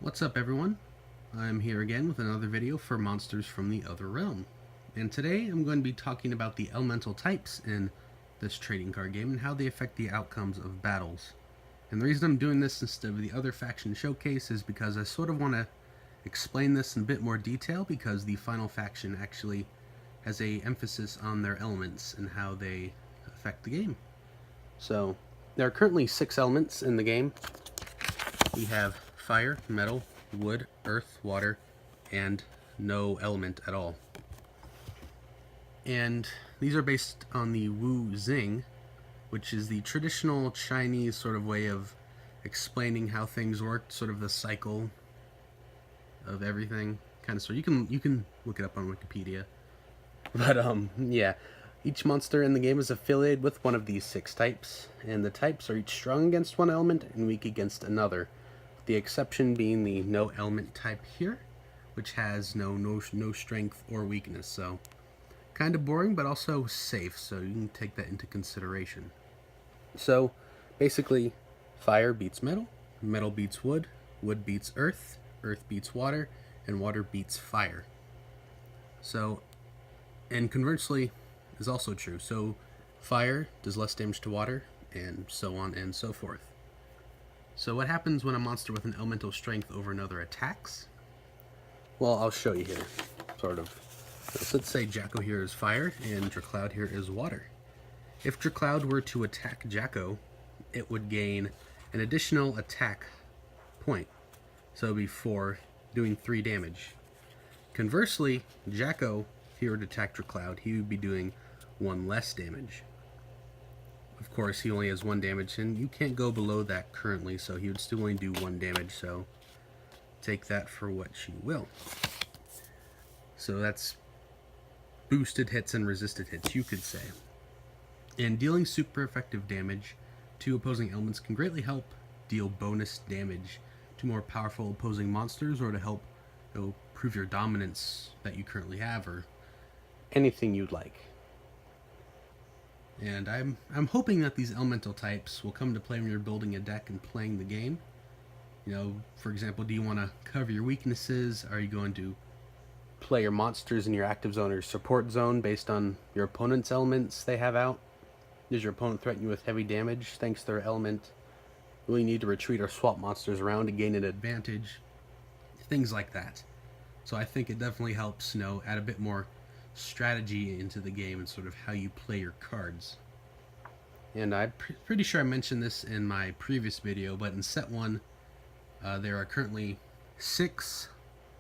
What's up, everyone? I'm here again with another video for Monsters from the Other Realm. And today I'm going to be talking about the elemental types in this trading card game and how they affect the outcomes of battles. And the reason I'm doing this instead of the other faction showcase is because I sort of want to explain this in a bit more detail, because the final faction actually has a emphasis on their elements and how they affect the game. So there are currently 6 elements in the game. We have fire, metal, wood, earth, water, and no element at all. And these are based on the Wu Xing, which is the traditional Chinese sort of way of explaining how things work, sort of the cycle of everything, kind of. So you can look it up on Wikipedia. But yeah, each monster in the game is affiliated with one of these 6 types, and the types are each strong against one element and weak against another. The exception being the no element type here, which has no strength or weakness. So kind of boring, but also safe, so you can take that into consideration. So basically, fire beats metal, metal beats wood, wood beats earth, earth beats water, and water beats fire. So, and conversely is also true. So fire does less damage to water, and so on and so forth. So what happens when a monster with an elemental strength over another attacks? Well, I'll show you here, sort of. So let's say Jacko here is fire and Dracloud here is water. If Dracloud were to attack Jacko, it would gain an additional attack point. So it would be 4, doing 3 damage. Conversely, Jacko, if he were to attack Dracloud, he would be doing 1 less damage. Of course, he only has 1 damage, and you can't go below that currently, so he would still only do 1 damage, so take that for what you will. So that's boosted hits and resisted hits, you could say. And dealing super effective damage to opposing elements can greatly help deal bonus damage to more powerful opposing monsters, or to help prove your dominance that you currently have, or anything you'd like. And I'm hoping that these elemental types will come to play when you're building a deck and playing the game. You know, for example, do you want to cover your weaknesses? Are you going to play your monsters in your active zone or support zone based on your opponent's elements they have out? Does your opponent threaten you with heavy damage thanks to their element? Will you need to retreat or swap monsters around to gain an advantage? Things like that. So I think it definitely helps, add a bit more strategy into the game and sort of how you play your cards. And I'm pretty sure I mentioned this in my previous video, but in set 1 there are currently 6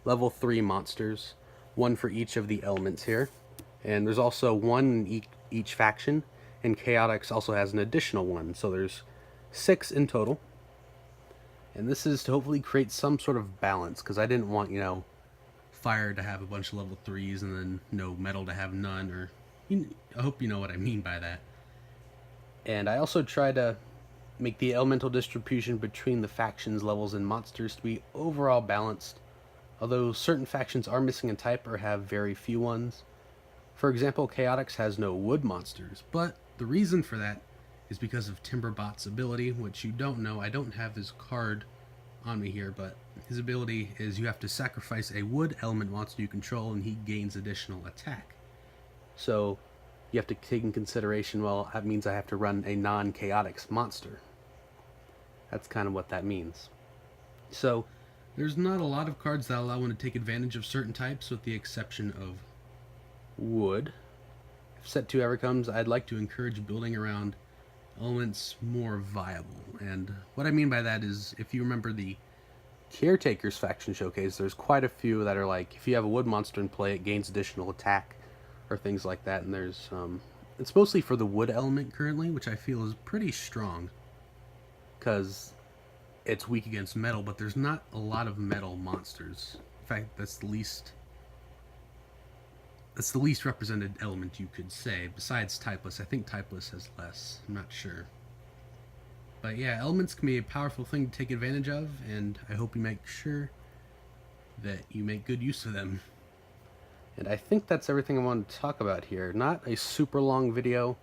level 3 monsters, 1 for each of the elements here, and there's also 1 in each faction, and Chaotix also has an additional 1, so there's 6 in total. And this is to hopefully create some sort of balance, because I didn't want, fire to have a bunch of level 3s and then metal to have none, or I hope you know what I mean by that. And I also try to make the elemental distribution between the factions, levels, and monsters to be overall balanced, although certain factions are missing a type or have very few ones. For example, Chaotix has no wood monsters, but the reason for that is because of Timberbot's ability, which you don't know. I don't have his card on me here, but his ability is you have to sacrifice a wood element monster you control and he gains additional attack. So you have to take in consideration, well, that means I have to run a non-Chaotix monster. That's kind of what that means. So there's not a lot of cards that allow one to take advantage of certain types, with the exception of wood. If set 2 ever comes, I'd like to encourage building around elements more viable. And what I mean by that is, if you remember the Caretakers faction showcase, there's quite a few that are like, if you have a wood monster in play, it gains additional attack, or things like that. And there's it's mostly for the wood element currently, which I feel is pretty strong, because it's weak against metal, but there's not a lot of metal monsters. In fact, that's the least represented element, you could say, besides typeless. I think typeless has less, I'm not sure. But yeah, elements can be a powerful thing to take advantage of, and I hope you make sure that you make good use of them. And I think that's everything I wanted to talk about here. Not a super long video,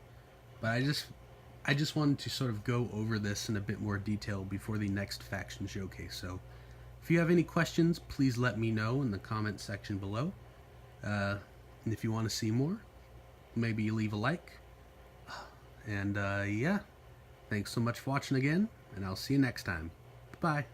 but I just wanted to sort of go over this in a bit more detail before the next faction showcase. So If you have any questions, please let me know in the comment section below. And if you want to see more, maybe you leave a like. And yeah, thanks so much for watching again, and I'll see you next time. Bye.